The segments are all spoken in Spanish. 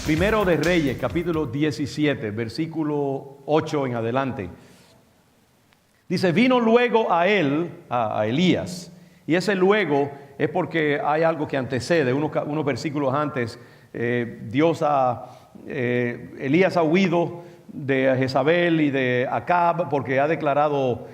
Primero de Reyes, capítulo 17, versículo 8 en adelante. Dice, vino luego a él, a Elías, y ese luego es porque hay algo que antecede, unos versículos antes. Elías ha huido de Jezabel y de Acab porque ha declarado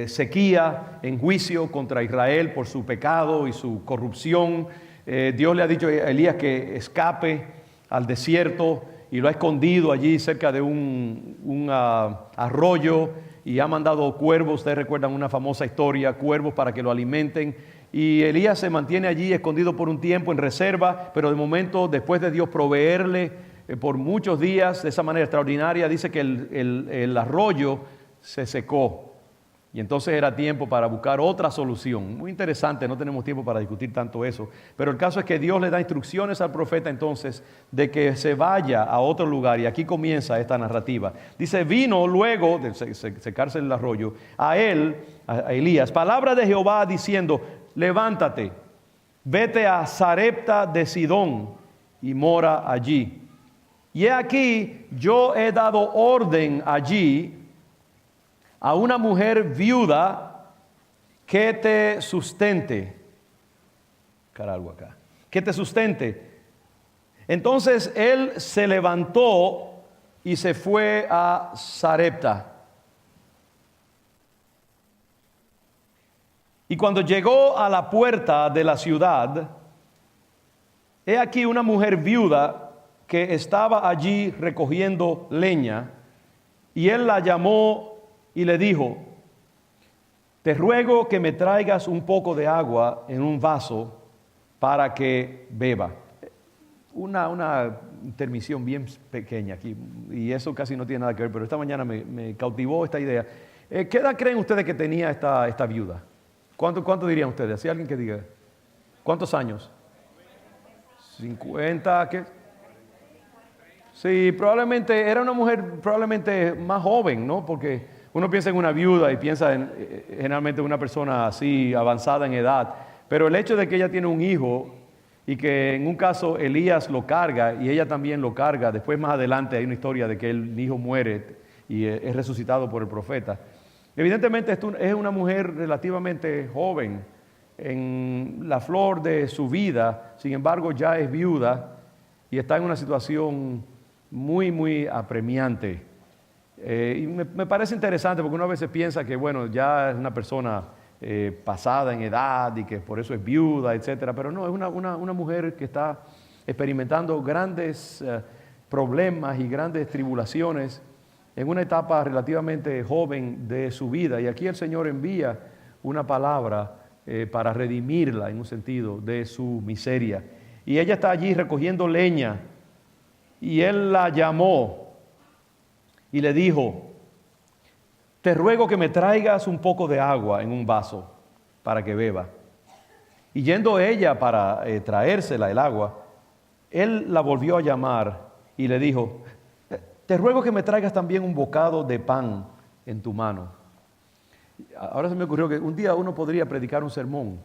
sequía en juicio contra Israel por su pecado y su corrupción. Dios le ha dicho a Elías que escape al desierto y lo ha escondido allí cerca de un arroyo y ha mandado cuervos. Ustedes recuerdan una famosa historia, cuervos para que lo alimenten. Y Elías se mantiene allí escondido por un tiempo en reserva, pero de momento, después de Dios proveerle por muchos días de esa manera extraordinaria, dice que el arroyo se secó. Y entonces era tiempo para buscar otra solución. Muy interesante, no tenemos tiempo para discutir tanto eso. Pero el caso es que Dios le da instrucciones al profeta entonces de que se vaya a otro lugar. Y aquí comienza esta narrativa. Dice, vino luego de secarse el arroyo a él, a Elías, palabra de Jehová diciendo, levántate, vete a Sarepta de Sidón y mora allí. Y he aquí, yo he dado orden allí a una mujer viuda que te sustente. Algo acá. Que te sustente. Entonces él se levantó y se fue a Sarepta. Y cuando llegó a la puerta de la ciudad, he aquí una mujer viuda que estaba allí recogiendo leña, y él la llamó y le dijo, te ruego que me traigas un poco de agua en un vaso para que beba. Una intermisión bien pequeña aquí, y eso casi no tiene nada que ver, pero esta mañana me cautivó esta idea. ¿Qué edad creen ustedes que tenía esta viuda? ¿Cuánto dirían ustedes? ¿Si alguien que diga? ¿Cuántos años? 50, ¿qué? Sí, probablemente era una mujer probablemente más joven, ¿no? Porque uno piensa en una viuda y piensa generalmente en una persona así avanzada en edad. Pero el hecho de que ella tiene un hijo y que en un caso Elías lo carga y ella también lo carga, después más adelante hay una historia de que el hijo muere y es resucitado por el profeta. Evidentemente es una mujer relativamente joven en la flor de su vida, sin embargo ya es viuda y está en una situación muy, muy apremiante. Y me parece interesante porque uno a veces piensa que bueno, ya es una persona pasada en edad y que por eso es viuda, etcétera, pero no, es una mujer que está experimentando grandes problemas y grandes tribulaciones en una etapa relativamente joven de su vida, y aquí el Señor envía una palabra para redimirla en un sentido de su miseria, y ella está allí recogiendo leña y él la llamó y le dijo, te ruego que me traigas un poco de agua en un vaso para que beba. Y yendo ella para traérsela el agua, él la volvió a llamar y le dijo, te ruego que me traigas también un bocado de pan en tu mano. Ahora se me ocurrió que un día uno podría predicar un sermón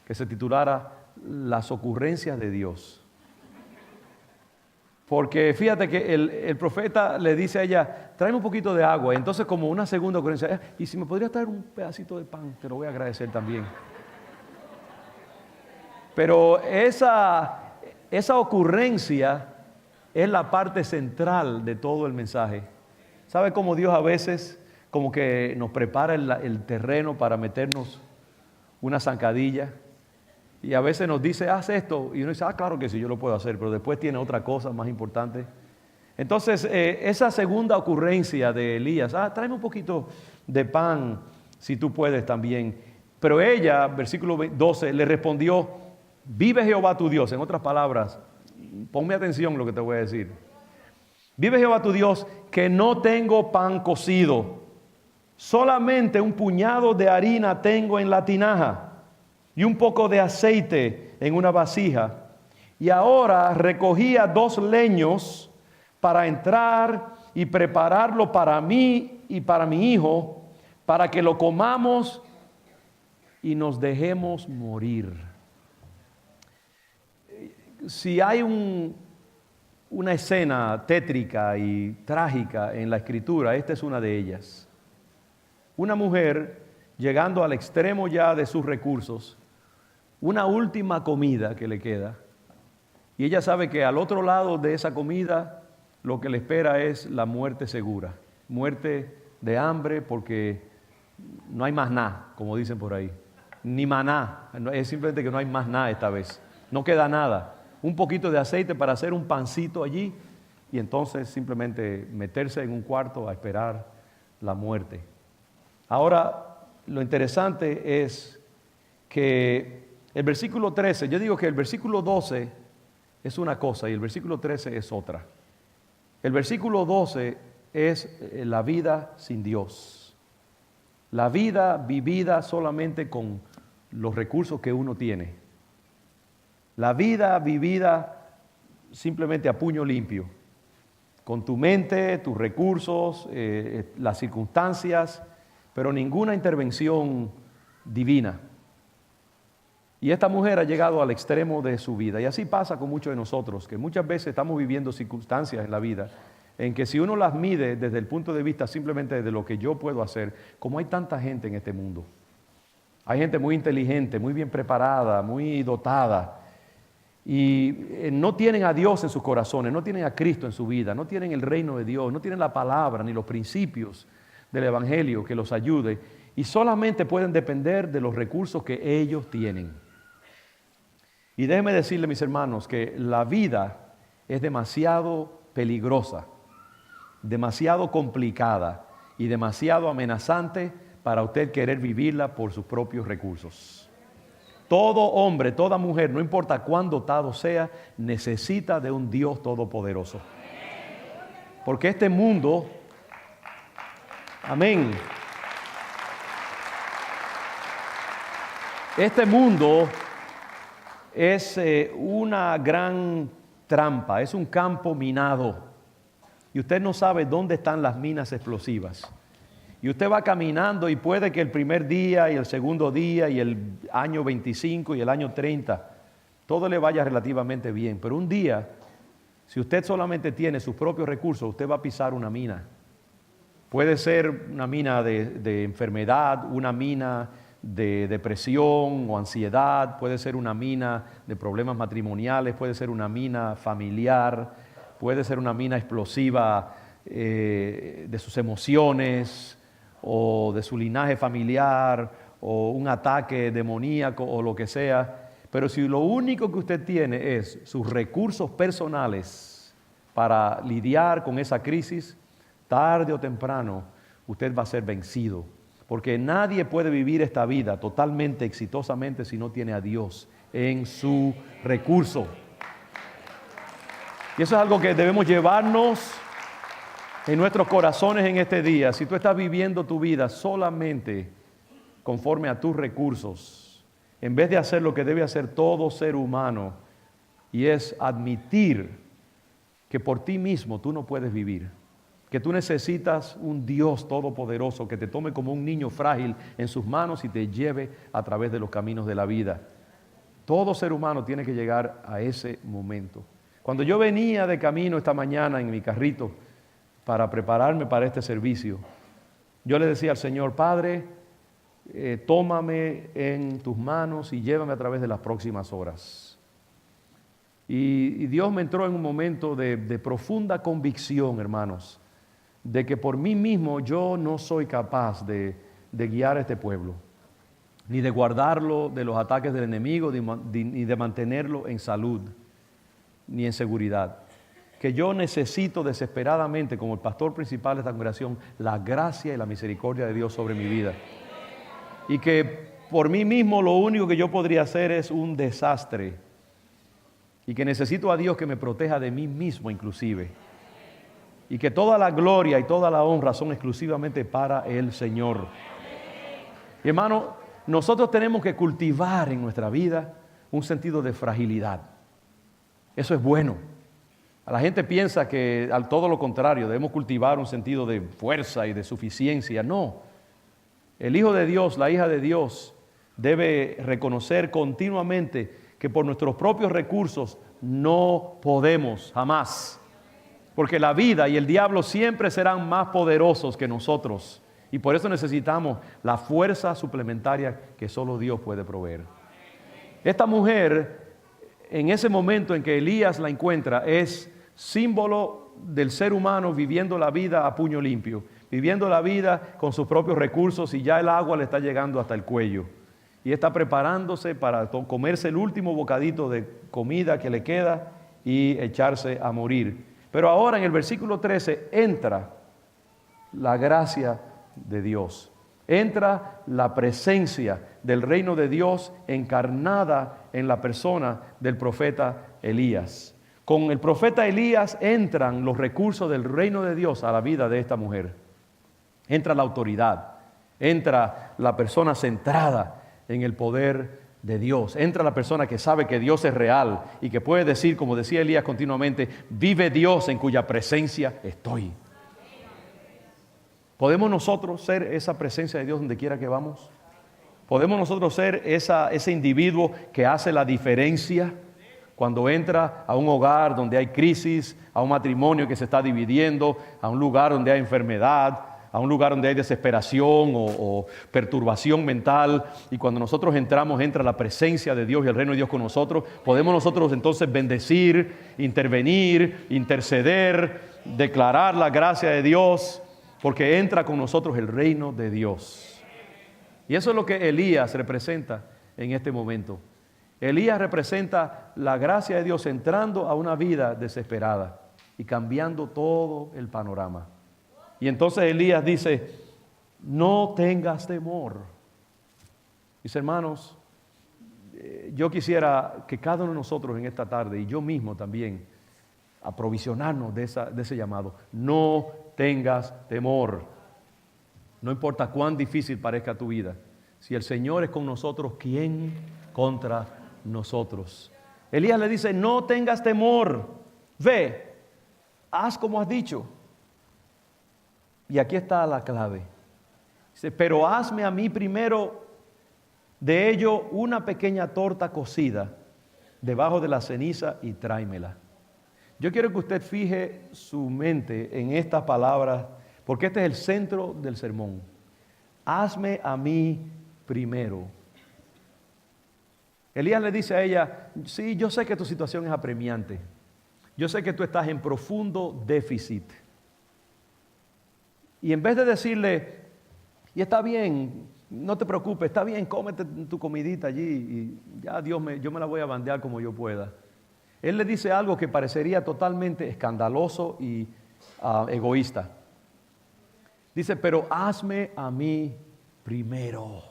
que se titulara Las ocurrencias de Dios. Porque fíjate que el profeta le dice a ella, tráeme un poquito de agua. Entonces como una segunda ocurrencia, y si me podrías traer un pedacito de pan, te lo voy a agradecer también. Pero esa ocurrencia es la parte central de todo el mensaje. ¿Sabe cómo Dios a veces como que nos prepara el terreno para meternos una zancadilla? Y a veces nos dice, haz esto. Y uno dice, claro que sí, yo lo puedo hacer. Pero después tiene otra cosa más importante. Entonces, esa segunda ocurrencia de Elías, tráeme un poquito de pan, si tú puedes también. Pero ella, versículo 12, le respondió, vive Jehová tu Dios. En otras palabras, ponme atención lo que te voy a decir. Vive Jehová tu Dios, que no tengo pan cocido. Solamente un puñado de harina tengo en la tinaja y un poco de aceite en una vasija. Y ahora recogía 2 leños para entrar y prepararlo para mí y para mi hijo, para que lo comamos y nos dejemos morir. Si hay un una escena tétrica y trágica en la Escritura. Esta es una de ellas. Una mujer llegando al extremo ya de sus recursos, una última comida que le queda, y ella sabe que al otro lado de esa comida lo que le espera es la muerte segura, muerte de hambre, porque no hay más nada, como dicen por ahí, ni maná, es simplemente que no hay más nada esta vez, no queda nada, un poquito de aceite para hacer un pancito allí, y entonces simplemente meterse en un cuarto a esperar la muerte. Ahora, lo interesante es que el versículo 13, yo digo que el versículo 12 es una cosa y el versículo 13 es otra. El versículo 12 es la vida sin Dios. La vida vivida solamente con los recursos que uno tiene. La vida vivida simplemente a puño limpio. Con tu mente, tus recursos, las circunstancias, pero ninguna intervención divina. Y esta mujer ha llegado al extremo de su vida. Y así pasa con muchos de nosotros, que muchas veces estamos viviendo circunstancias en la vida en que si uno las mide desde el punto de vista simplemente de lo que yo puedo hacer, como hay tanta gente en este mundo, hay gente muy inteligente, muy bien preparada, muy dotada, y no tienen a Dios en sus corazones, no tienen a Cristo en su vida, no tienen el reino de Dios, no tienen la palabra ni los principios del Evangelio que los ayude, y solamente pueden depender de los recursos que ellos tienen. Y déjenme decirle, mis hermanos, que la vida es demasiado peligrosa, demasiado complicada y demasiado amenazante para usted querer vivirla por sus propios recursos. Todo hombre, toda mujer, no importa cuán dotado sea, necesita de un Dios todopoderoso. Porque este mundo, amén, este mundo es una gran trampa, es un campo minado. Y usted no sabe dónde están las minas explosivas. Y usted va caminando y puede que el primer día y el segundo día y el año 25 y el año 30, todo le vaya relativamente bien. Pero un día, si usted solamente tiene sus propios recursos, usted va a pisar una mina. Puede ser una mina de enfermedad, una mina de depresión o ansiedad, puede ser una mina de problemas matrimoniales, puede ser una mina familiar, puede ser una mina explosiva de sus emociones o de su linaje familiar o un ataque demoníaco o lo que sea. Pero si lo único que usted tiene es sus recursos personales para lidiar con esa crisis, tarde o temprano usted va a ser vencido. Porque nadie puede vivir esta vida totalmente exitosamente si no tiene a Dios en su recurso. Y eso es algo que debemos llevarnos en nuestros corazones en este día. Si tú estás viviendo tu vida solamente conforme a tus recursos, en vez de hacer lo que debe hacer todo ser humano, y es admitir que por ti mismo tú no puedes vivir, que tú necesitas un Dios todopoderoso que te tome como un niño frágil en sus manos y te lleve a través de los caminos de la vida. Todo ser humano tiene que llegar a ese momento. Cuando yo venía de camino esta mañana en mi carrito para prepararme para este servicio, yo le decía al Señor: Padre, tómame en tus manos y llévame a través de las próximas horas. Y Dios me entró en un momento de profunda convicción, hermanos, de que por mí mismo yo no soy capaz de guiar a este pueblo, ni de guardarlo de los ataques del enemigo, ni de mantenerlo en salud, ni en seguridad. Que yo necesito desesperadamente, como el pastor principal de esta congregación, la gracia y la misericordia de Dios sobre mi vida. Y que por mí mismo lo único que yo podría hacer es un desastre. Y que necesito a Dios que me proteja de mí mismo inclusive. Y que toda la gloria y toda la honra son exclusivamente para el Señor. Y hermano, nosotros tenemos que cultivar en nuestra vida un sentido de fragilidad. Eso es bueno. La gente piensa que al todo lo contrario, debemos cultivar un sentido de fuerza y de suficiencia. No. El Hijo de Dios, la hija de Dios, debe reconocer continuamente que por nuestros propios recursos no podemos jamás Porque la vida y el diablo siempre serán más poderosos que nosotros. Y por eso necesitamos la fuerza suplementaria que solo Dios puede proveer. Esta mujer, en ese momento en que Elías la encuentra, es símbolo del ser humano viviendo la vida a puño limpio, viviendo la vida con sus propios recursos, y ya el agua le está llegando hasta el cuello. Y está preparándose para comerse el último bocadito de comida que le queda y echarse a morir. Pero ahora en el versículo 13 entra la gracia de Dios. Entra la presencia del reino de Dios encarnada en la persona del profeta Elías. Con el profeta Elías entran los recursos del reino de Dios a la vida de esta mujer. Entra la autoridad, entra la persona centrada en el poder de Dios. Entra la persona que sabe que Dios es real y que puede decir, como decía Elías continuamente, vive Dios en cuya presencia estoy. ¿Podemos nosotros ser esa presencia de Dios donde quiera que vamos? ¿Podemos nosotros ser ese individuo que hace la diferencia cuando entra a un hogar donde hay crisis, a un matrimonio que se está dividiendo, a un lugar donde hay enfermedad, a un lugar donde hay desesperación o perturbación mental, y cuando nosotros entramos, entra la presencia de Dios y el reino de Dios con nosotros? Podemos nosotros entonces bendecir, intervenir, interceder, declarar la gracia de Dios, porque entra con nosotros el reino de Dios. Y eso es lo que Elías representa en este momento. Elías representa la gracia de Dios entrando a una vida desesperada y cambiando todo el panorama. Y entonces Elías dice, no tengas temor. Mis hermanos, yo quisiera que cada uno de nosotros en esta tarde, y yo mismo también, aprovisionarnos de ese llamado. No tengas temor. No importa cuán difícil parezca tu vida. Si el Señor es con nosotros, ¿quién contra nosotros? Elías le dice, no tengas temor. Ve, haz como has dicho. Y aquí está la clave. Dice, pero hazme a mí primero de ello una pequeña torta cocida debajo de la ceniza y tráemela. Yo quiero que usted fije su mente en estas palabras, porque este es el centro del sermón. Hazme a mí primero. Elías le dice a ella, sí, yo sé que tu situación es apremiante. Yo sé que tú estás en profundo déficit. Y en vez de decirle, y está bien, no te preocupes, está bien, cómete tu comidita allí y ya yo me la voy a bandear como yo pueda. Él le dice algo que parecería totalmente escandaloso y egoísta. Dice, pero hazme a mí primero.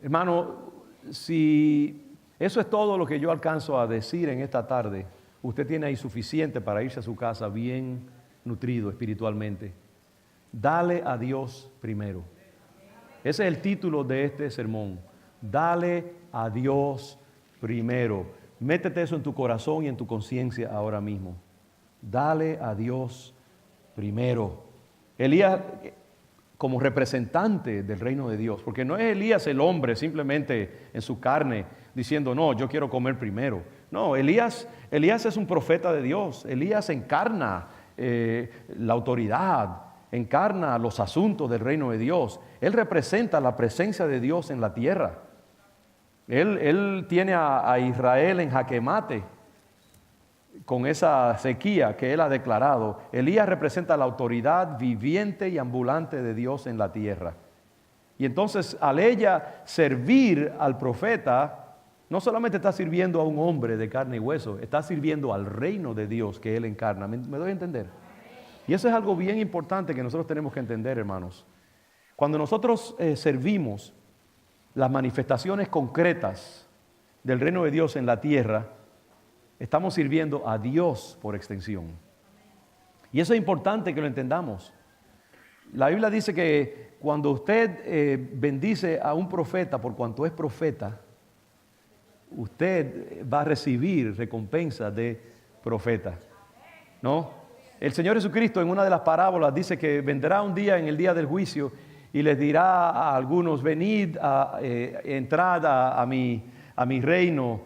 Hermano, si eso es todo lo que yo alcanzo a decir en esta tarde, usted tiene ahí suficiente para irse a su casa bien nutrido espiritualmente. Dale a Dios primero. Ese es el título de este sermón. Dale a Dios primero. Métete eso en tu corazón y en tu conciencia ahora mismo. Dale a Dios primero. Elías, como representante del reino de Dios, porque no es Elías el hombre simplemente en su carne diciendo, no, yo quiero comer primero. No, Elías es un profeta de Dios. Elías encarna la autoridad, encarna los asuntos del reino de Dios. Él representa la presencia de Dios en la tierra. Él tiene a Israel en jaque mate con esa sequía que él ha declarado. Elías representa la autoridad viviente y ambulante de Dios en la tierra. Y entonces, al ella servir al profeta, no solamente está sirviendo a un hombre de carne y hueso, está sirviendo al reino de Dios que él encarna. ¿Me doy a entender? Y eso es algo bien importante que nosotros tenemos que entender, hermanos. Cuando nosotros servimos las manifestaciones concretas del reino de Dios en la tierra, estamos sirviendo a Dios por extensión. Y eso es importante que lo entendamos. La Biblia dice que cuando usted bendice a un profeta por cuanto es profeta, usted va a recibir recompensa de profeta, ¿no? El Señor Jesucristo en una de las parábolas dice que vendrá un día en el día del juicio y les dirá a algunos, venid, entrad a mi reino,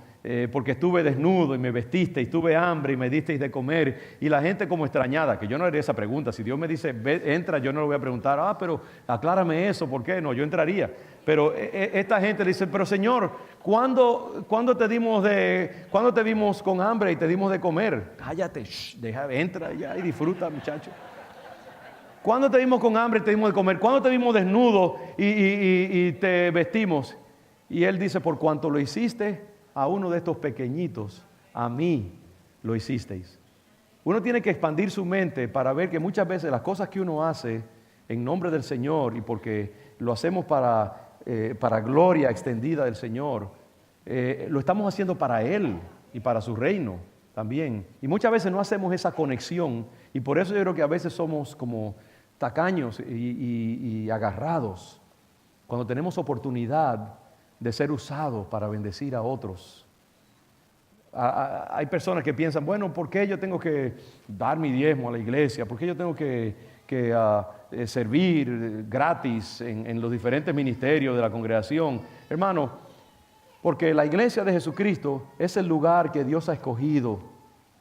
porque estuve desnudo y me vestiste, y tuve hambre y me disteis de comer. Y la gente como extrañada, que yo no haría esa pregunta. Si Dios me dice, entra, yo no le voy a preguntar, pero aclárame eso, ¿por qué? No, yo entraría. Pero esta gente le dice, pero Señor, ¿cuándo te vimos con hambre y te dimos de comer? Cállate, entra ya y disfruta, muchacho. ¿Cuándo te vimos con hambre y te dimos de comer? ¿Cuándo te vimos desnudo y te vestimos? Y él dice, por cuanto lo hiciste a uno de estos pequeñitos, a mí lo hicisteis. Uno tiene que expandir su mente para ver que muchas veces las cosas que uno hace en nombre del Señor y porque lo hacemos para gloria extendida del Señor, lo estamos haciendo para Él y para su reino también. Y muchas veces no hacemos esa conexión, y por eso yo creo que a veces somos como tacaños y agarrados cuando tenemos oportunidad de ser usados para bendecir a otros. Hay personas que piensan, bueno, ¿por qué yo tengo que dar mi diezmo a la iglesia? ¿Por qué yo tengo que servir gratis en los diferentes ministerios de la congregación? Hermano, porque la iglesia de Jesucristo es el lugar que Dios ha escogido,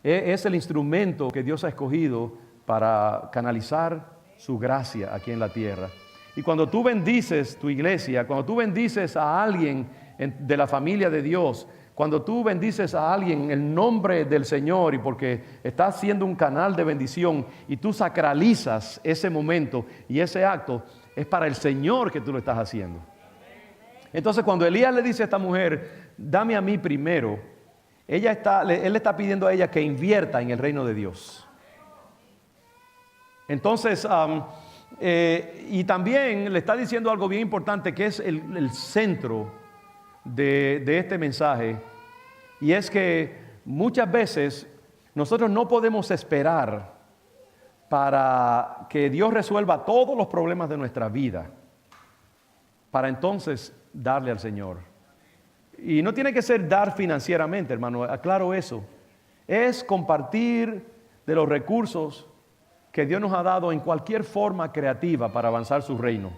es el instrumento que Dios ha escogido para canalizar su gracia aquí en la tierra. Y cuando tú bendices tu iglesia, cuando tú bendices a alguien de la familia de Dios, cuando tú bendices a alguien en el nombre del Señor y porque estás siendo un canal de bendición y tú sacralizas ese momento y ese acto, es para el Señor que tú lo estás haciendo. Entonces cuando Elías le dice a esta mujer, dame a mí primero, él le está pidiendo a ella que invierta en el reino de Dios. Entonces, y también le está diciendo algo bien importante que es el centro de este mensaje, y es que muchas veces nosotros no podemos esperar para que Dios resuelva todos los problemas de nuestra vida para entonces darle al Señor. Y no tiene que ser dar financieramente, hermano, aclaro eso. Es compartir de los recursos que Dios nos ha dado en cualquier forma creativa para avanzar su reino.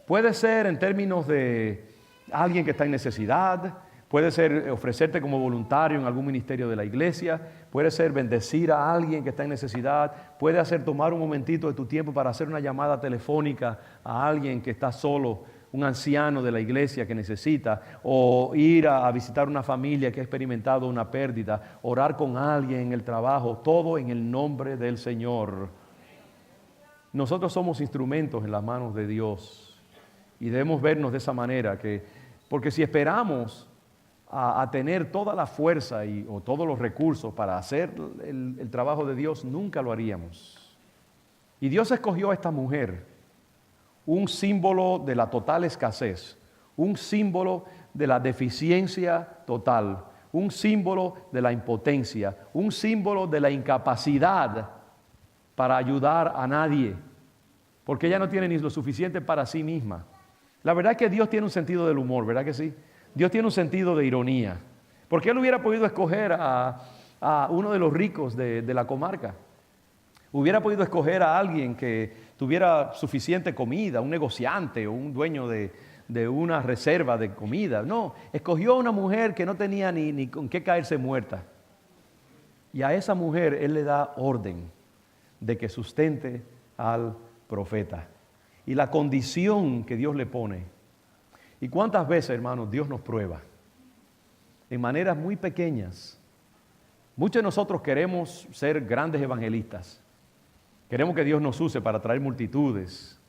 Puede ser en términos de alguien que está en necesidad, puede ser ofrecerte como voluntario en algún ministerio de la iglesia, puede ser bendecir a alguien que está en necesidad, puede ser tomar un momentito de tu tiempo para hacer una llamada telefónica a alguien que está solo, un anciano de la iglesia que necesita, o ir a visitar una familia que ha experimentado una pérdida, orar con alguien en el trabajo, todo en el nombre del Señor. Nosotros somos instrumentos en las manos de Dios y debemos vernos de esa manera, porque si esperamos a tener toda la fuerza o todos los recursos para hacer el trabajo de Dios, nunca lo haríamos. Y Dios escogió a esta mujer, un símbolo de la total escasez, un símbolo de la deficiencia total, un símbolo de la impotencia, un símbolo de la incapacidad para ayudar a nadie, porque ella no tiene ni lo suficiente para sí misma. La verdad es que Dios tiene un sentido del humor, ¿verdad que sí? Dios tiene un sentido de ironía, porque Él hubiera podido escoger a uno de los ricos de la comarca. Hubiera podido escoger a alguien que tuviera suficiente comida, un negociante o un dueño de una reserva de comida. No, escogió a una mujer que no tenía ni con qué caerse muerta. Y a esa mujer Él le da orden de que sustente al profeta. Y la condición que Dios le pone. ¿Y cuántas veces, hermanos, Dios nos prueba? En maneras muy pequeñas. Muchos de nosotros queremos ser grandes evangelistas. Queremos que Dios nos use para atraer multitudes.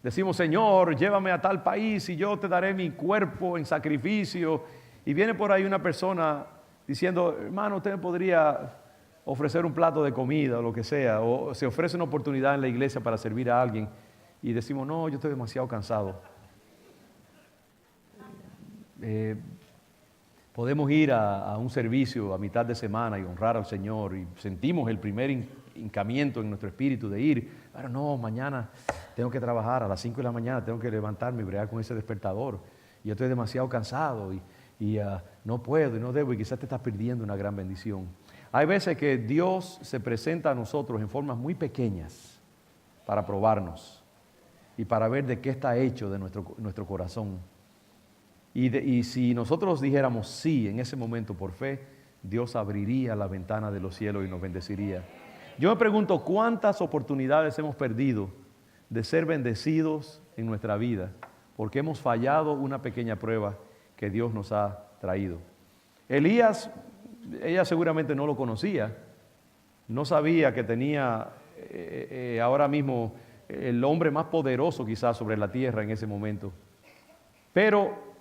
Decimos, Señor, llévame a tal país y yo te daré mi cuerpo en sacrificio. Y viene por ahí una persona diciendo, hermano, usted me podría ofrecer un plato de comida o lo que sea. O se ofrece una oportunidad en la iglesia para servir a alguien. Y decimos, no, yo estoy demasiado cansado. Podemos ir a un servicio a mitad de semana y honrar al Señor y sentimos el primer hincamiento en nuestro espíritu de ir, pero no, mañana tengo que trabajar a las 5 de la mañana, tengo que levantarme y bregar con ese despertador, y yo estoy demasiado cansado y no puedo y no debo, y quizás te estás perdiendo una gran bendición. Hay veces que Dios se presenta a nosotros en formas muy pequeñas para probarnos y para ver de qué está hecho de nuestro corazón. Y si nosotros dijéramos sí en ese momento por fe, Dios abriría la ventana de los cielos y nos bendeciría. Yo me pregunto cuántas oportunidades hemos perdido de ser bendecidos en nuestra vida porque hemos fallado una pequeña prueba que Dios nos ha traído. Elías, ella seguramente no lo conocía, no sabía que tenía ahora mismo el hombre más poderoso quizás sobre la tierra en ese momento. Pero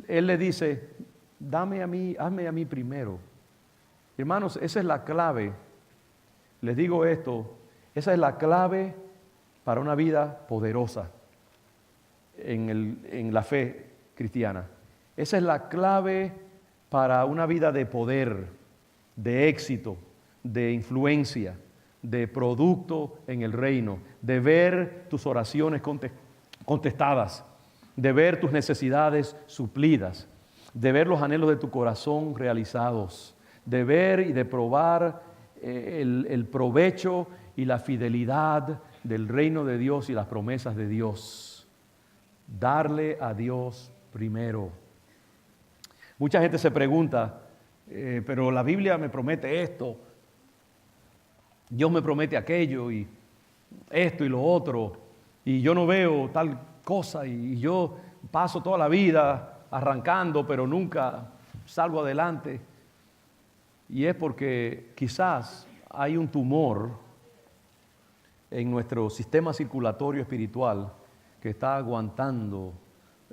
él le dice, dame a mí, hazme a mí primero. Hermanos, esa es la clave. Les digo esto, esa es la clave para una vida poderosa en la fe cristiana. Esa es la clave para una vida de poder, de éxito, de influencia, de producto en el reino, de ver tus oraciones contestadas, de ver tus necesidades suplidas, de ver los anhelos de tu corazón realizados, de ver y de probar el provecho y la fidelidad del reino de Dios y las promesas de Dios. Darle a Dios primero. Mucha gente se pregunta, pero la Biblia me promete esto, Dios me promete aquello y esto y lo otro, y yo no veo tal cosa y yo paso toda la vida arrancando, pero nunca salgo adelante. Y es porque quizás hay un tumor en nuestro sistema circulatorio espiritual que está aguantando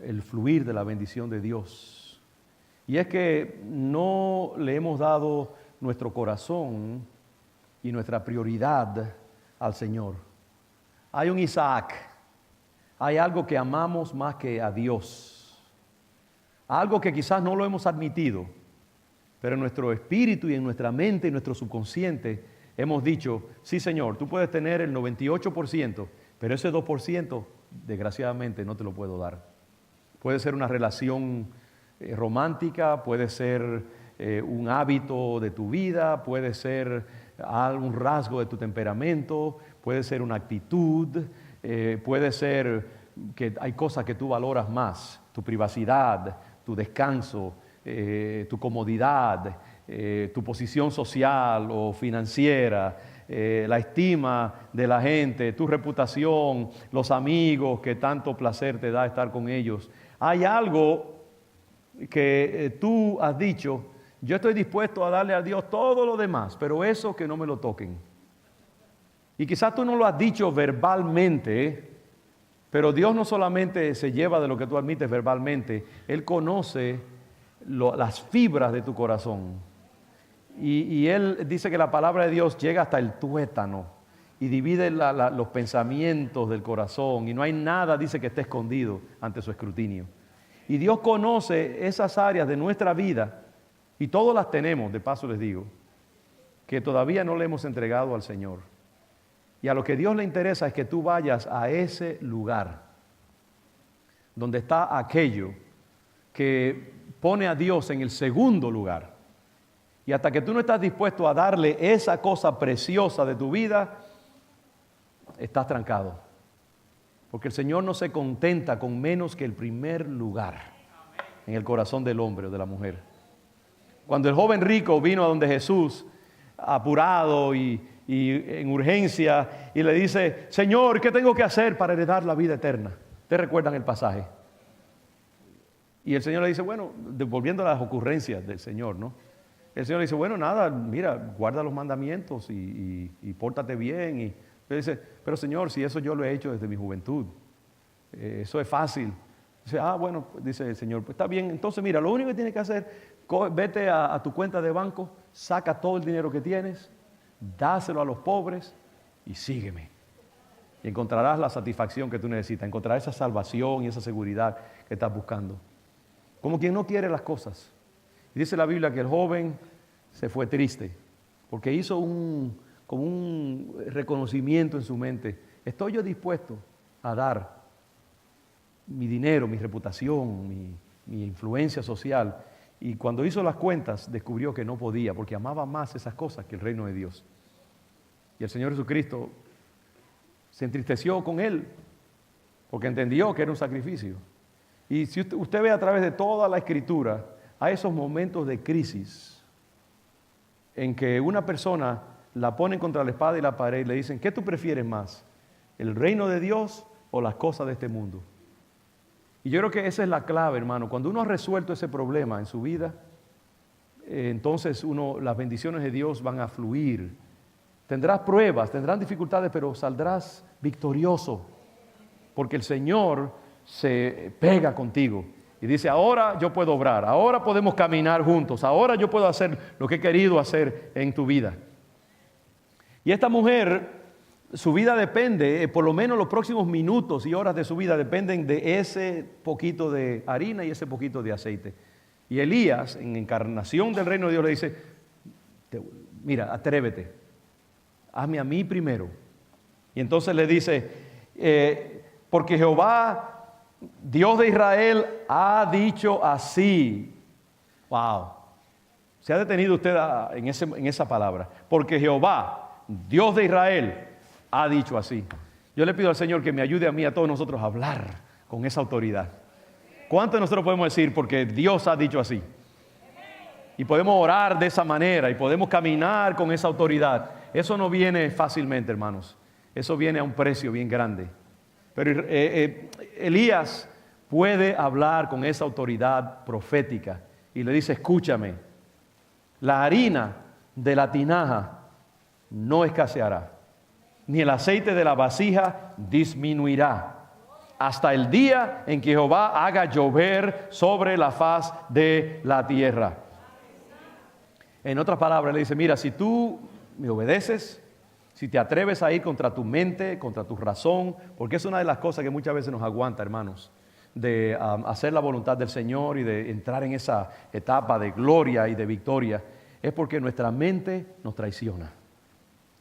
el fluir de la bendición de Dios. Y es que no le hemos dado nuestro corazón y nuestra prioridad al Señor. Hay un Isaac, hay algo que amamos más que a Dios, algo que quizás no lo hemos admitido, pero en nuestro espíritu y en nuestra mente y nuestro subconsciente hemos dicho, sí Señor, tú puedes tener el 98%, pero ese 2% desgraciadamente no te lo puedo dar. Puede ser una relación romántica, puede ser un hábito de tu vida, puede ser algún rasgo de tu temperamento, puede ser una actitud, puede ser que hay cosas que tú valoras más, tu privacidad, tu descanso, tu comodidad, tu posición social o financiera, la estima de la gente, tu reputación, los amigos que tanto placer te da estar con ellos. Hay algo que tú has dicho, yo estoy dispuesto a darle a Dios todo lo demás, pero eso que no me lo toquen. Y quizás tú no lo has dicho verbalmente, pero Dios no solamente se lleva de lo que tú admites verbalmente, Él conoce las fibras de tu corazón. Y Él dice que la palabra de Dios llega hasta el tuétano y divide los pensamientos del corazón. Y no hay nada, dice, que esté escondido ante su escrutinio. Y Dios conoce esas áreas de nuestra vida, y todas las tenemos, de paso les digo, que todavía no le hemos entregado al Señor. Y a lo que Dios le interesa es que tú vayas a ese lugar donde está aquello que pone a Dios en el segundo lugar. Y hasta que tú no estás dispuesto a darle esa cosa preciosa de tu vida, estás trancado. Porque el Señor no se contenta con menos que el primer lugar en el corazón del hombre o de la mujer. Cuando el joven rico vino a donde Jesús, apurado y en urgencia, y le dice, Señor, ¿qué tengo que hacer para heredar la vida eterna? ¿Ustedes recuerdan el pasaje? Y el Señor le dice, bueno, volviendo a las ocurrencias del Señor, ¿no? El Señor le dice, bueno, nada, mira, guarda los mandamientos y pórtate bien. Y él dice, pero Señor, si eso yo lo he hecho desde mi juventud, eso es fácil. Dice, bueno, dice el Señor, pues está bien. Entonces, mira, lo único que tienes que hacer, vete a tu cuenta de banco, saca todo el dinero que tienes, dáselo a los pobres y sígueme. Y encontrarás la satisfacción que tú necesitas, encontrarás esa salvación y esa seguridad que estás buscando. Como quien no quiere las cosas. Y dice la Biblia que el joven se fue triste, porque hizo como un reconocimiento en su mente. Estoy yo dispuesto a dar mi dinero, mi reputación, mi influencia social. Y cuando hizo las cuentas, descubrió que no podía, porque amaba más esas cosas que el reino de Dios. Y el Señor Jesucristo se entristeció con él, porque entendió que era un sacrificio. Y si usted ve a través de toda la Escritura, hay esos momentos de crisis en que una persona la ponen contra la espada y la pared y le dicen, ¿qué tú prefieres más? ¿El reino de Dios o las cosas de este mundo? Y yo creo que esa es la clave, hermano. Cuando uno ha resuelto ese problema en su vida, entonces las bendiciones de Dios van a fluir. Tendrás pruebas, tendrás dificultades, pero saldrás victorioso, porque el Señor se pega contigo y dice, ahora yo puedo obrar, ahora podemos caminar juntos, ahora yo puedo hacer lo que he querido hacer en tu vida. Y esta mujer, su vida depende, por lo menos los próximos minutos y horas de su vida dependen de ese poquito de harina y ese poquito de aceite. Y Elías, en encarnación del reino de Dios, le dice, mira, atrévete, hazme a mí primero. Y entonces le dice, porque Jehová, Dios de Israel, ha dicho así. Wow. Se ha detenido usted en esa palabra. Porque Jehová, Dios de Israel, ha dicho así. Yo le pido al Señor que me ayude a mí, a todos nosotros, a hablar con esa autoridad. ¿Cuánto de nosotros podemos decir? Porque Dios ha dicho así. Y podemos orar de esa manera y podemos caminar con esa autoridad. Eso no viene fácilmente, hermanos. Eso viene a un precio bien grande. Pero Elías puede hablar con esa autoridad profética y le dice, escúchame, la harina de la tinaja no escaseará, ni el aceite de la vasija disminuirá, hasta el día en que Jehová haga llover sobre la faz de la tierra. En otras palabras, le dice, mira, si tú me obedeces, si te atreves a ir contra tu mente, contra tu razón, porque es una de las cosas que muchas veces nos aguanta, hermanos, de hacer la voluntad del Señor y de entrar en esa etapa de gloria y de victoria, es porque nuestra mente nos traiciona.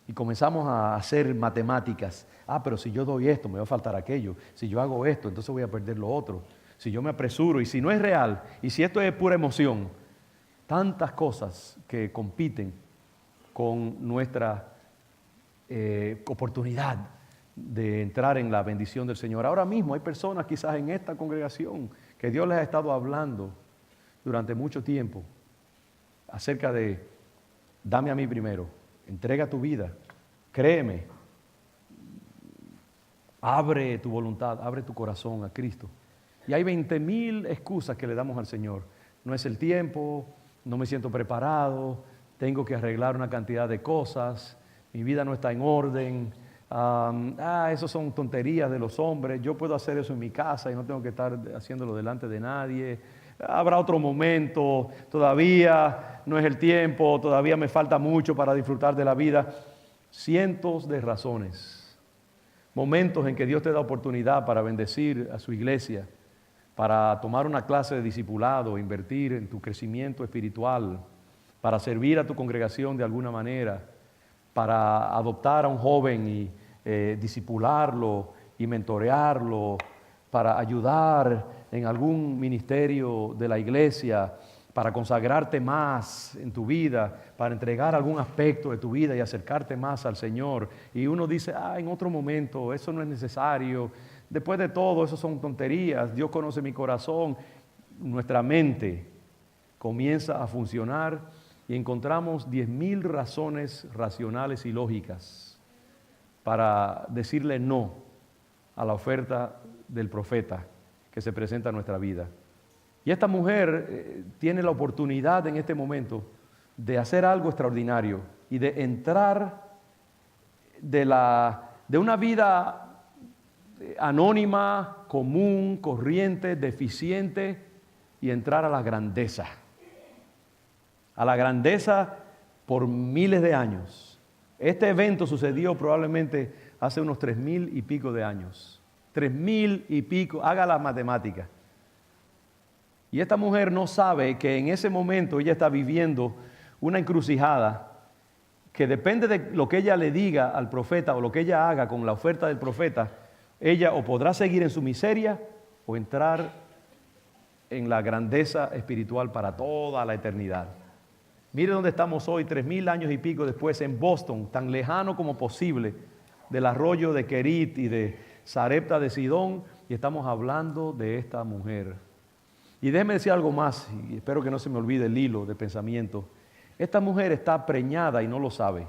Y comenzamos a hacer matemáticas. Pero si yo doy esto, me va a faltar aquello. Si yo hago esto, entonces voy a perder lo otro. Si yo me apresuro y si no es real, y si esto es pura emoción, tantas cosas que compiten con nuestra oportunidad de entrar en la bendición del Señor. Ahora mismo hay personas quizás en esta congregación que Dios les ha estado hablando durante mucho tiempo acerca de dame a mí primero, entrega tu vida, créeme, abre tu voluntad, abre tu corazón a Cristo. Y hay 20,000 excusas que le damos al Señor. No es el tiempo, no me siento preparado, tengo que arreglar una cantidad de cosas, mi vida no está en orden, eso son tonterías de los hombres, yo puedo hacer eso en mi casa y no tengo que estar haciéndolo delante de nadie, habrá otro momento, todavía no es el tiempo, todavía me falta mucho para disfrutar de la vida. Cientos de razones, momentos en que Dios te da oportunidad para bendecir a su iglesia, para tomar una clase de discipulado, invertir en tu crecimiento espiritual, para servir a tu congregación de alguna manera, para adoptar a un joven y discipularlo y mentorearlo, para ayudar en algún ministerio de la iglesia, para consagrarte más en tu vida, para entregar algún aspecto de tu vida y acercarte más al Señor. Y uno dice, en otro momento, eso no es necesario. Después de todo, eso son tonterías. Dios conoce mi corazón. Nuestra mente comienza a funcionar y encontramos 10,000 razones racionales y lógicas para decirle no a la oferta del profeta que se presenta en nuestra vida. Y esta mujer tiene la oportunidad en este momento de hacer algo extraordinario y de entrar de una vida anónima, común, corriente, deficiente, y entrar a la grandeza. A la grandeza por miles de años. Este evento sucedió probablemente hace unos 3,000 y pico de años. 3,000 y pico, haga la matemática. Y esta mujer no sabe que en ese momento ella está viviendo una encrucijada que depende de lo que ella le diga al profeta o lo que ella haga con la oferta del profeta. Ella o podrá seguir en su miseria o entrar en la grandeza espiritual para toda la eternidad. Mire dónde estamos hoy, 3,000 años y pico después, en Boston, tan lejano como posible del arroyo de Kerit y de Sarepta de Sidón, y estamos hablando de esta mujer. Y déjeme decir algo más, y espero que no se me olvide el hilo de pensamiento. Esta mujer está preñada y no lo sabe.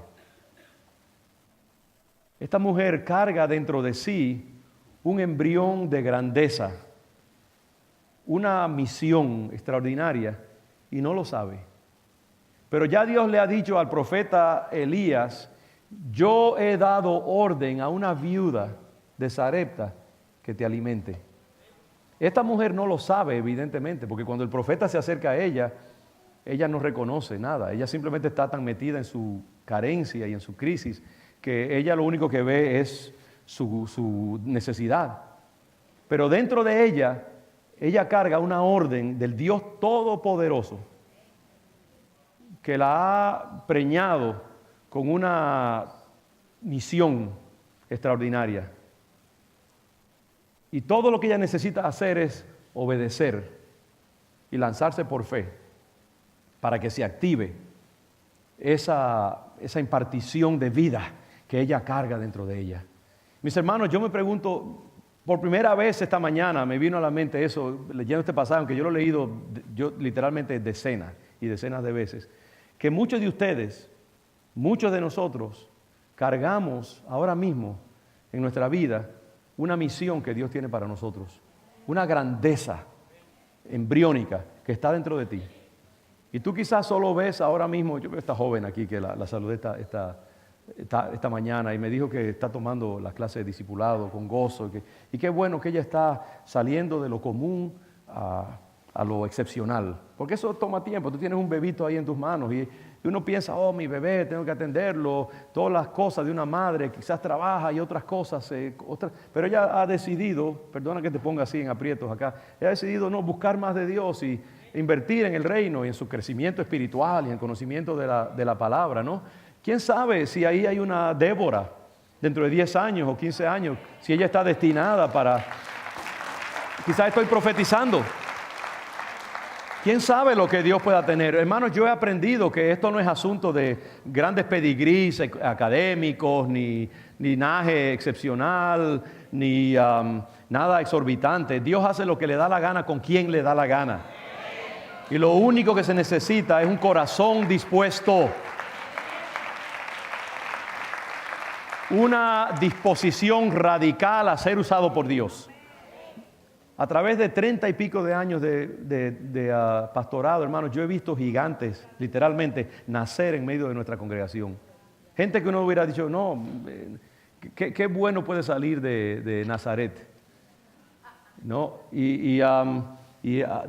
Esta mujer carga dentro de sí un embrión de grandeza, una misión extraordinaria, y no lo sabe. Pero ya Dios le ha dicho al profeta Elías: yo he dado orden a una viuda de Sarepta que te alimente. Esta mujer no lo sabe, evidentemente, porque cuando el profeta se acerca a ella, ella no reconoce nada. Ella simplemente está tan metida en su carencia y en su crisis que ella lo único que ve es su necesidad. Pero dentro de ella carga una orden del Dios Todopoderoso que la ha preñado con una misión extraordinaria. Y todo lo que ella necesita hacer es obedecer y lanzarse por fe para que se active esa impartición de vida que ella carga dentro de ella. Mis hermanos, yo me pregunto, por primera vez esta mañana me vino a la mente eso, leyendo este pasaje, aunque yo lo he leído literalmente decenas y decenas de veces, que muchos de ustedes, muchos de nosotros, cargamos ahora mismo en nuestra vida una misión que Dios tiene para nosotros, una grandeza embriónica que está dentro de ti. Y tú quizás solo ves ahora mismo, yo veo a esta joven aquí que la saludé esta mañana y me dijo que está tomando las clases de discipulado con gozo y qué bueno que ella está saliendo de lo común a lo excepcional, porque eso toma tiempo. Tú tienes un bebito ahí en tus manos y uno piensa, oh, mi bebé, tengo que atenderlo, todas las cosas de una madre, quizás trabaja y otras cosas, pero ella ha decidido, perdona que te ponga así en aprietos acá, ella ha decidido no buscar más de Dios y invertir en el reino y en su crecimiento espiritual y en el conocimiento de la palabra, ¿no? ¿Quién sabe si ahí hay una Débora dentro de 10 años o 15 años, si ella está destinada para, quizás estoy profetizando, ¿quién sabe lo que Dios pueda tener? Hermanos, yo he aprendido que esto no es asunto de grandes pedigrís académicos, ni linaje excepcional, ni nada exorbitante. Dios hace lo que le da la gana con quien le da la gana. Y lo único que se necesita es un corazón dispuesto, una disposición radical a ser usado por Dios. A través de 30 y pico de años de pastorado, hermanos, yo he visto gigantes, literalmente, nacer en medio de nuestra congregación. Gente que uno hubiera dicho, no, qué bueno puede salir de Nazaret, ¿no? Y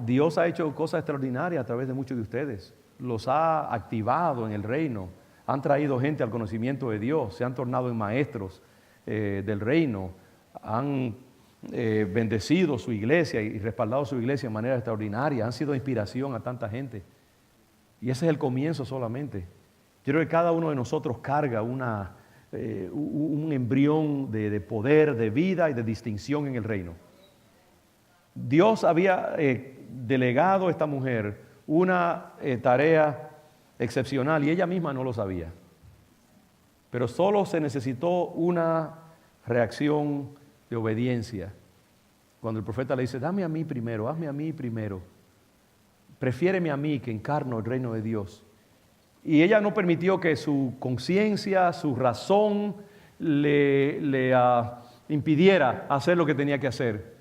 Dios ha hecho cosas extraordinarias a través de muchos de ustedes. Los ha activado en el reino. Han traído gente al conocimiento de Dios. Se han tornado en maestros del reino. Han bendecido su iglesia y respaldado su iglesia de manera extraordinaria. Han sido inspiración a tanta gente. Y ese es el comienzo solamente. Yo creo que cada uno de nosotros carga un embrión de poder, de vida y de distinción en el reino. Dios había delegado a esta mujer una tarea excepcional y ella misma no lo sabía. Pero solo se necesitó una reacción de obediencia. Cuando el profeta le dice, dame a mí primero, hazme a mí primero. Prefiéreme a mí que encarno el reino de Dios. Y ella no permitió que su conciencia, su razón le impidiera hacer lo que tenía que hacer,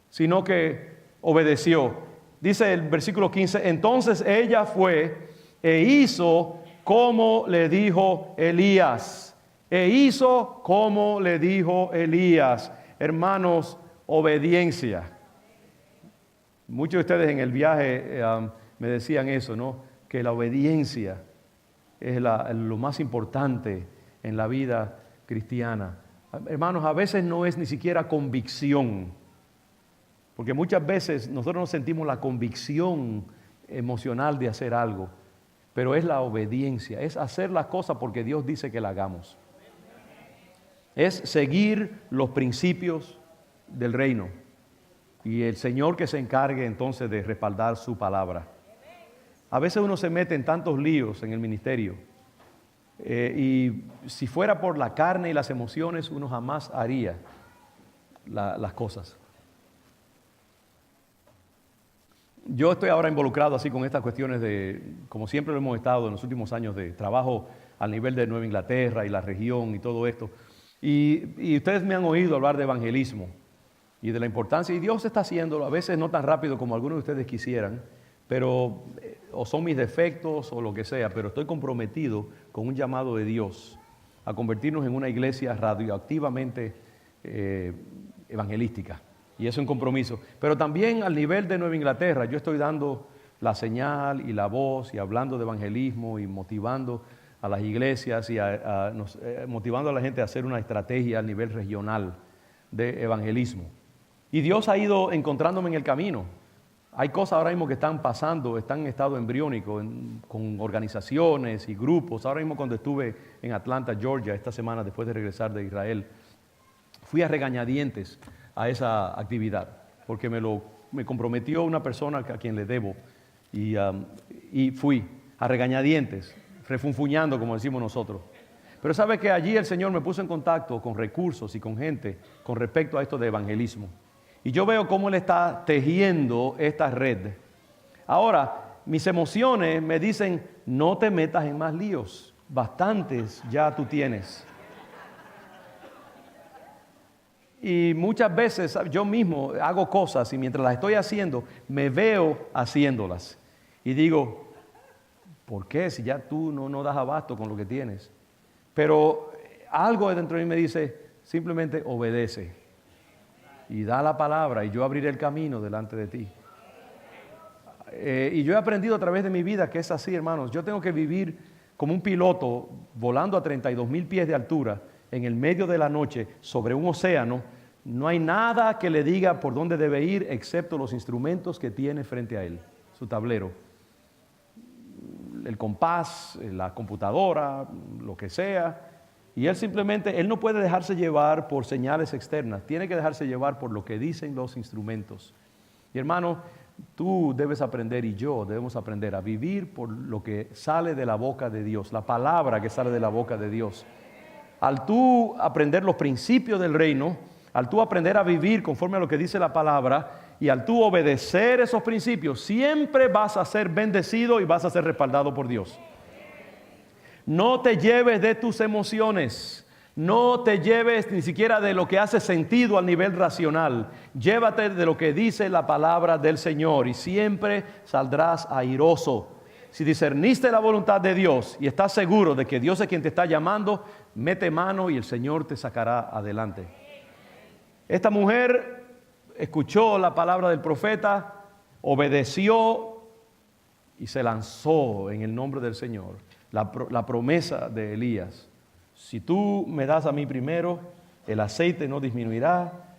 sino que obedeció. Dice el versículo 15, entonces ella fue e hizo como le dijo Elías. E hizo como le dijo Elías. Hermanos, obediencia. Muchos de ustedes en el viaje me decían eso, ¿no? Que la obediencia es lo más importante en la vida cristiana. Hermanos, a veces no es ni siquiera convicción. Porque muchas veces nosotros no sentimos la convicción emocional de hacer algo, pero es la obediencia, es hacer las cosas porque Dios dice que la hagamos. Es seguir los principios del reino y el Señor que se encargue entonces de respaldar su palabra. A veces uno se mete en tantos líos en el ministerio y si fuera por la carne y las emociones uno jamás haría las cosas. Yo estoy ahora involucrado así con estas cuestiones de, como siempre lo hemos estado en los últimos años, de trabajo al nivel de Nueva Inglaterra y la región y todo esto. Y ustedes me han oído hablar de evangelismo y de la importancia, y Dios está haciéndolo, a veces no tan rápido como algunos de ustedes quisieran, pero o son mis defectos o lo que sea, pero estoy comprometido con un llamado de Dios a convertirnos en una iglesia radioactivamente evangelística. Y eso es un compromiso. Pero también al nivel de Nueva Inglaterra, yo estoy dando la señal y la voz y hablando de evangelismo y motivando a las iglesias y motivando a la gente a hacer una estrategia a nivel regional de evangelismo. Y Dios ha ido encontrándome en el camino. Hay cosas ahora mismo que están pasando, están en estado embriónico con organizaciones y grupos. Ahora mismo cuando estuve en Atlanta, Georgia, esta semana después de regresar de Israel, fui a regañadientes a esa actividad, porque me comprometió una persona a quien le debo, y fui a regañadientes, refunfuñando como decimos nosotros. Pero sabe que allí el Señor me puso en contacto con recursos y con gente con respecto a esto de evangelismo. Y yo veo cómo Él está tejiendo esta red. Ahora, mis emociones me dicen, no te metas en más líos, bastantes ya tú tienes. Y muchas veces yo mismo hago cosas y mientras las estoy haciendo, me veo haciéndolas. Y digo, ¿por qué? Si ya tú no das abasto con lo que tienes. Pero algo dentro de mí me dice, simplemente obedece. Y da la palabra y yo abriré el camino delante de ti. Y yo he aprendido a través de mi vida que es así, hermanos. Yo tengo que vivir como un piloto volando a 32,000 pies de altura en el medio de la noche sobre un océano. No hay nada que le diga por dónde debe ir excepto los instrumentos que tiene frente a él, su tablero, el compás, la computadora, lo que sea. Y él no puede dejarse llevar por señales externas, tiene que dejarse llevar por lo que dicen los instrumentos. Y hermano, tú debes aprender y yo debemos aprender a vivir por lo que sale de la boca de Dios, la palabra que sale de la boca de Dios. Al tú aprender los principios del reino, al tú aprender a vivir conforme a lo que dice la palabra y al tú obedecer esos principios, siempre vas a ser bendecido y vas a ser respaldado por Dios. No te lleves de tus emociones, no te lleves ni siquiera de lo que hace sentido al nivel racional. Llévate de lo que dice la palabra del Señor y siempre saldrás airoso. Si discerniste la voluntad de Dios y estás seguro de que Dios es quien te está llamando, mete mano y el Señor te sacará adelante. Esta mujer escuchó la palabra del profeta, obedeció y se lanzó en el nombre del Señor. La promesa de Elías: si tú me das a mí primero, el aceite no disminuirá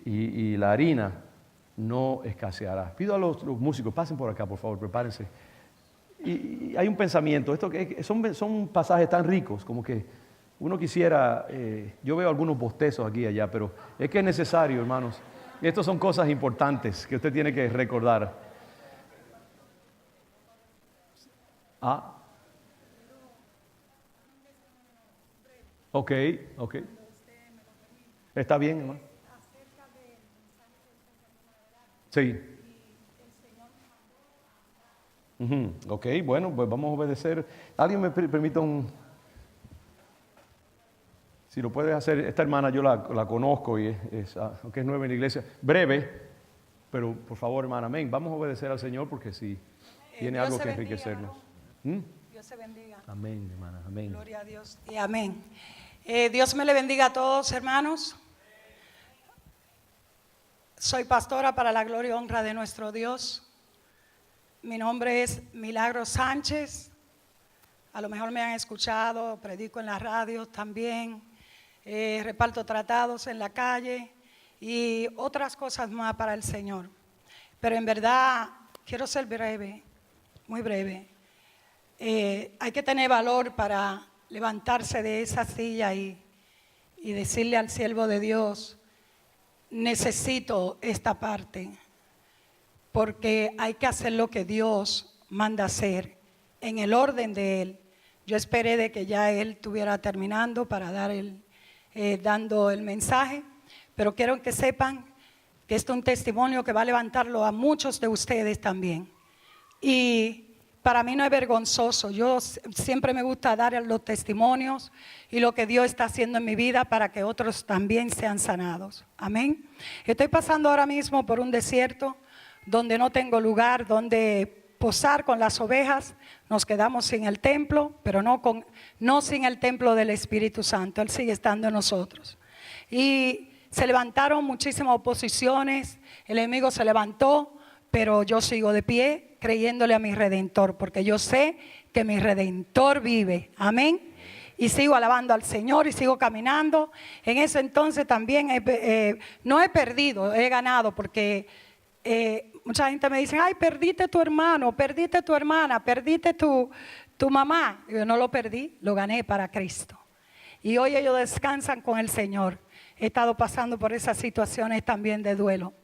y la harina no escaseará. Pido a los músicos, pasen por acá por favor, prepárense. Y hay un pensamiento, esto que son pasajes tan ricos, como que uno quisiera, yo veo algunos bostezos aquí y allá, pero es que es necesario, hermanos. Estas son cosas importantes que usted tiene que recordar. Ok. Está bien, hermano. Sí. Ok, bueno, pues vamos a obedecer. ¿Alguien me permite si lo puedes hacer? Esta hermana yo la conozco y aunque es nueva en la iglesia, breve, pero por favor, hermana, amén. Vamos a obedecer al Señor porque si tiene algo que enriquecernos. Dios se bendiga. Amén, hermana, amén. Gloria a Dios y amén. Dios me le bendiga a todos, hermanos. Soy pastora para la gloria y honra de nuestro Dios. Mi nombre es Milagros Sánchez. A lo mejor me han escuchado, predico en la radio también, reparto tratados en la calle y otras cosas más para el Señor. Pero en verdad quiero ser breve, muy breve. Hay que tener valor para levantarse de esa silla y decirle al siervo de Dios: necesito esta parte, porque hay que hacer lo que Dios manda hacer en el orden de Él. Yo esperé de que ya Él estuviera terminando para dando el mensaje, pero quiero que sepan que esto es un testimonio que va a levantarlo a muchos de ustedes también. Y para mí no es vergonzoso. Yo siempre me gusta dar los testimonios y lo que Dios está haciendo en mi vida para que otros también sean sanados. Amén. Estoy pasando ahora mismo por un desierto donde no tengo lugar donde posar con las ovejas. Nos quedamos sin el templo, pero no sin el templo del Espíritu Santo. Él sigue estando en nosotros. Y se levantaron muchísimas oposiciones. El enemigo se levantó, pero yo sigo de pie creyéndole a mi Redentor, porque yo sé que mi Redentor vive. Amén. Y sigo alabando al Señor y sigo caminando. En ese entonces también no he perdido, he ganado, porque mucha gente me dice, ay, perdiste tu hermano, perdiste tu hermana, perdiste tu mamá. Yo no lo perdí, lo gané para Cristo. Y hoy ellos descansan con el Señor. He estado pasando por esas situaciones también de duelo.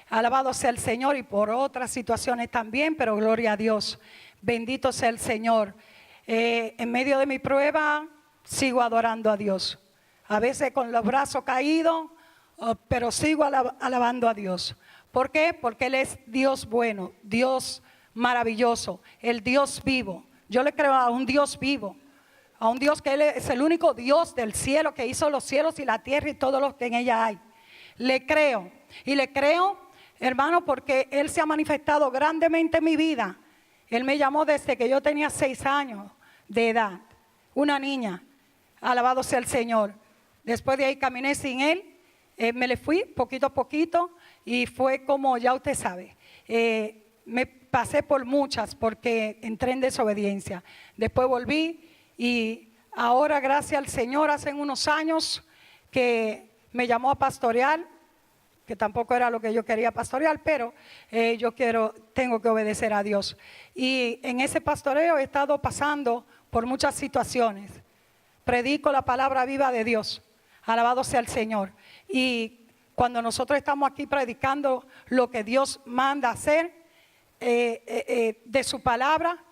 Alabado sea el Señor, y por otras situaciones también, pero gloria a Dios. Bendito sea el Señor. En medio de mi prueba sigo adorando a Dios. A veces con los brazos caídos, pero sigo alabando a Dios. ¿Por qué? Porque Él es Dios bueno, Dios maravilloso, el Dios vivo. Yo le creo a un Dios vivo, a un Dios que Él es el único Dios del cielo, que hizo los cielos y la tierra y todo lo que en ella hay. Le creo, y le creo, hermano, porque Él se ha manifestado grandemente en mi vida. Él me llamó desde que yo tenía 6 años de edad, una niña. Alabado sea el Señor. Después de ahí caminé sin Él, me le fui poquito a poquito, y fue como ya usted sabe, me pasé por muchas porque entré en desobediencia. Después volví, y ahora gracias al Señor, hace unos años que me llamó a pastorear, que tampoco era lo que yo quería pastorear, pero tengo que obedecer a Dios. Y en ese pastoreo he estado pasando por muchas situaciones. Predico la palabra viva de Dios. Alabado sea el Señor. Y cuando nosotros estamos aquí predicando lo que Dios manda hacer de su palabra,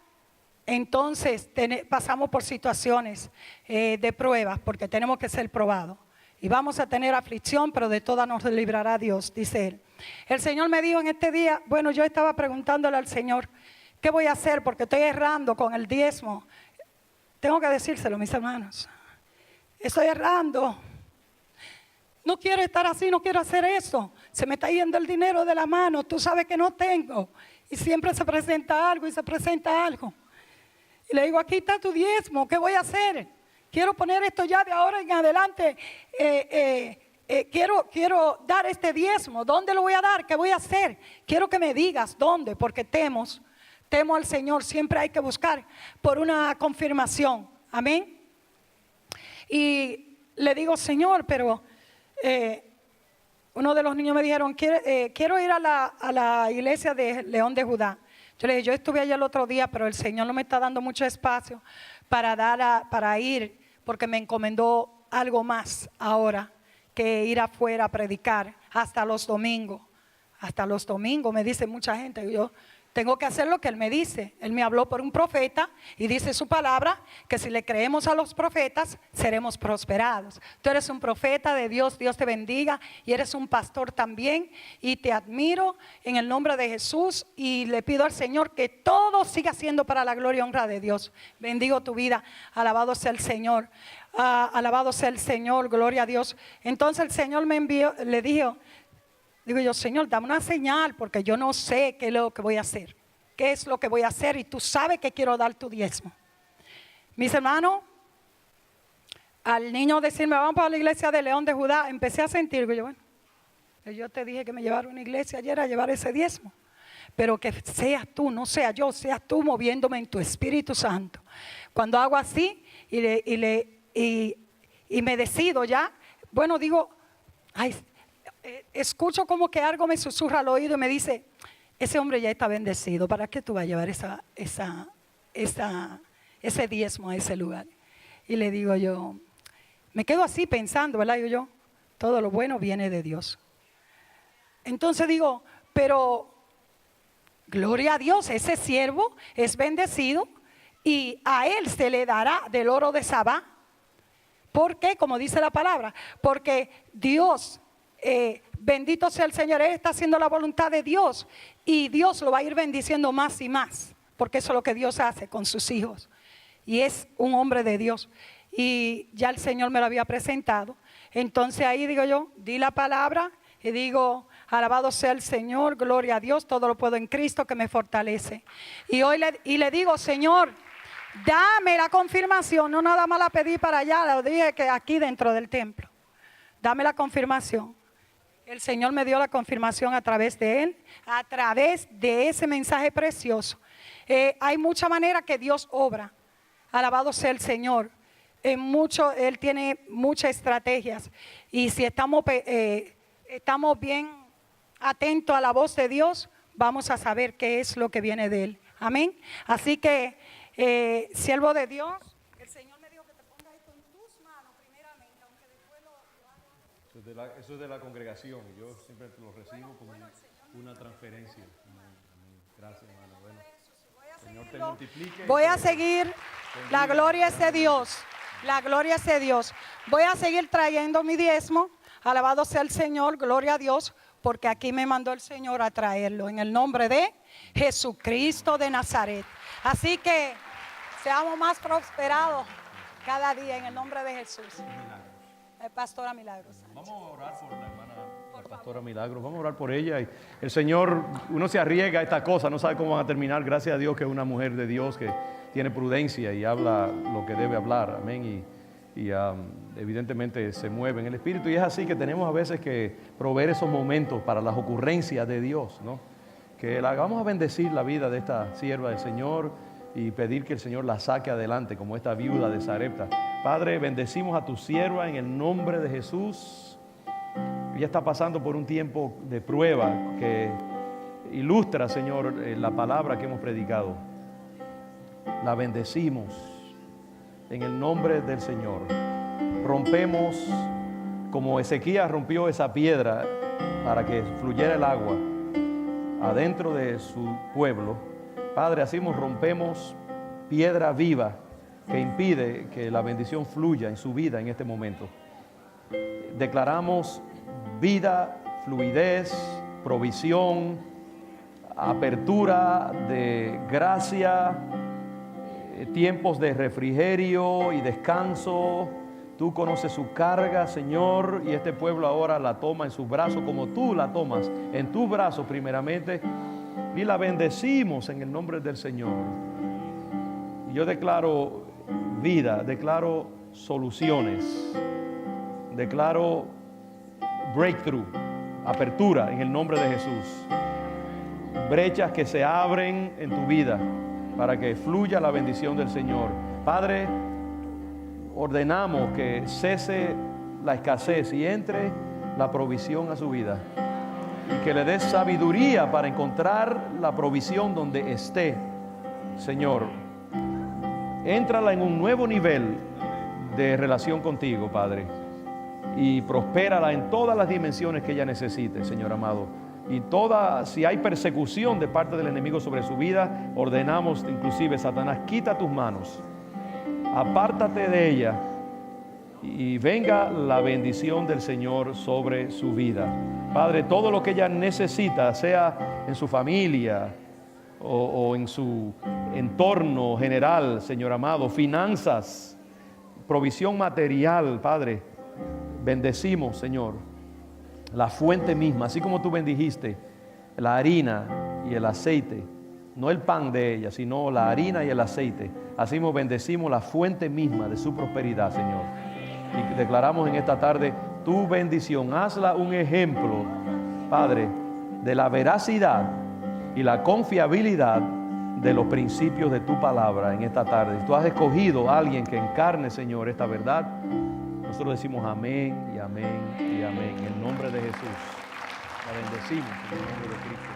entonces pasamos por situaciones de pruebas, porque tenemos que ser probados. Y vamos a tener aflicción, pero de todas nos librará Dios, dice Él. El Señor me dijo en este día, bueno, yo estaba preguntándole al Señor, ¿qué voy a hacer? Porque estoy errando con el diezmo. Tengo que decírselo, mis hermanos. Estoy errando. No quiero estar así, no quiero hacer eso. Se me está yendo el dinero de la mano, tú sabes que no tengo. Y siempre se presenta algo y se presenta algo. Y le digo, aquí está tu diezmo, ¿qué voy a hacer? Quiero poner esto ya de ahora en adelante. Quiero dar este diezmo. ¿Dónde lo voy a dar? ¿Qué voy a hacer? Quiero que me digas dónde, porque temo al Señor. Siempre hay que buscar por una confirmación. Amén. Y le digo, Señor, pero uno de los niños me dijeron, quiero ir a la iglesia de León de Judá. Yo le dije, yo estuve allá el otro día, pero el Señor no me está dando mucho espacio para ir, porque me encomendó algo más ahora que ir afuera a predicar hasta los domingos. Hasta los domingos, me dice mucha gente. Yo tengo que hacer lo que Él me dice. Él me habló por un profeta y dice su palabra que si le creemos a los profetas, seremos prosperados. Tú eres un profeta de Dios, Dios te bendiga, y eres un pastor también, y te admiro en el nombre de Jesús, y le pido al Señor que todo siga siendo para la gloria y honra de Dios. Bendigo tu vida, alabado sea el Señor, alabado sea el Señor, gloria a Dios. Entonces el Señor me envió, le dijo, digo yo, Señor, dame una señal, porque yo no sé qué es lo que voy a hacer. ¿Qué es lo que voy a hacer? Y tú sabes que quiero dar tu diezmo. Mis hermanos, al niño decirme, vamos para la iglesia de León de Judá, empecé a sentir, bueno, yo te dije que me llevara a una iglesia ayer a llevar ese diezmo. Pero que seas tú, no sea yo, seas tú moviéndome en tu Espíritu Santo. Cuando hago así y me decido ya, bueno, digo, ay, escucho como que algo me susurra al oído y me dice, ese hombre ya está bendecido, ¿para qué tú vas a llevar ese diezmo a ese lugar? Y le digo yo, me quedo así pensando, ¿verdad? Yo, todo lo bueno viene de Dios. Entonces digo, pero gloria a Dios, ese siervo es bendecido y a él se le dará del oro de Sabá. ¿Por qué? Como dice la palabra, porque Dios bendito sea el Señor, él está haciendo la voluntad de Dios y Dios lo va a ir bendiciendo más y más, porque eso es lo que Dios hace con sus hijos. Y es un hombre de Dios. Y ya el Señor me lo había presentado. Entonces ahí digo yo, di la palabra y digo, alabado sea el Señor, gloria a Dios, todo lo puedo en Cristo que me fortalece. Y hoy le digo, Señor, dame la confirmación, no nada más la pedí para allá, lo dije que aquí dentro del templo. Dame la confirmación. El Señor me dio la confirmación a través de él, a través de ese mensaje precioso. Hay mucha manera que Dios obra. Alabado sea el Señor. Él tiene muchas estrategias. Y si estamos bien atentos a la voz de Dios, vamos a saber qué es lo que viene de él. Amén. Así que, siervo de Dios, el Señor me dijo que te ponga esto en tus manos primeramente, aunque después lo haga. Eso es de la congregación. Yo siempre lo recibo como una transferencia. Gracias, hermano. Bueno, Señor te multiplique. Voy a seguir. La gloria es de Dios. La gloria es de Dios. Voy a seguir trayendo mi diezmo. Alabado sea el Señor, gloria a Dios, porque aquí me mandó el Señor a traerlo en el nombre de Jesucristo de Nazaret. Así que seamos más prosperados cada día en el nombre de Jesús. Pastora Milagros. Vamos a orar por la hermana, la pastora Milagros. Vamos a orar por ella. Y el Señor, uno se arriesga a estas cosas, no sabe cómo van a terminar. Gracias a Dios que es una mujer de Dios que tiene prudencia y habla lo que debe hablar. Amén. Y evidentemente se mueve en el Espíritu. Y es así que tenemos a veces que proveer esos momentos para las ocurrencias de Dios, ¿no? Que vamos a bendecir la vida de esta sierva del Señor y pedir que el Señor la saque adelante como esta viuda de Sarepta. Padre, bendecimos a tu sierva en el nombre de Jesús. Ella está pasando por un tiempo de prueba que ilustra, Señor, la palabra que hemos predicado. La bendecimos en el nombre del Señor. Rompemos, como Ezequías rompió esa piedra para que fluyera el agua adentro de su pueblo. Padre, así rompemos piedra viva que impide que la bendición fluya en su vida en este momento. Declaramos vida, fluidez, provisión, apertura de gracia, tiempos de refrigerio y descanso. Tú conoces su carga, Señor, y este pueblo ahora la toma en sus brazos como tú la tomas en tus brazos primeramente, y la bendecimos en el nombre del Señor. Y yo declaro vida, declaro soluciones, declaro breakthrough, apertura en el nombre de Jesús. Brechas que se abren en tu vida para que fluya la bendición del Señor. Padre, ordenamos que cese la escasez y entre la provisión a su vida. Y que le des sabiduría para encontrar la provisión donde esté. Señor, éntrala en un nuevo nivel de relación contigo, Padre. Y prospérala en todas las dimensiones que ella necesite, Señor amado. Y si hay persecución de parte del enemigo sobre su vida, ordenamos inclusive, Satanás, quita tus manos. Apártate de ella y venga la bendición del Señor sobre su vida. Padre, todo lo que ella necesita, sea en su familia o en su entorno general, Señor amado, finanzas, provisión material, Padre, bendecimos, Señor, la fuente misma, así como tú bendijiste la harina y el aceite, no el pan de ella, sino la harina y el aceite. Así nos bendecimos la fuente misma de su prosperidad, Señor. Y declaramos en esta tarde tu bendición. Hazla un ejemplo, Padre, de la veracidad y la confiabilidad de los principios de tu palabra en esta tarde. Tú has escogido a alguien que encarne, Señor, esta verdad. Nosotros decimos amén y amén y amén. En el nombre de Jesús. La bendecimos en el nombre de Cristo.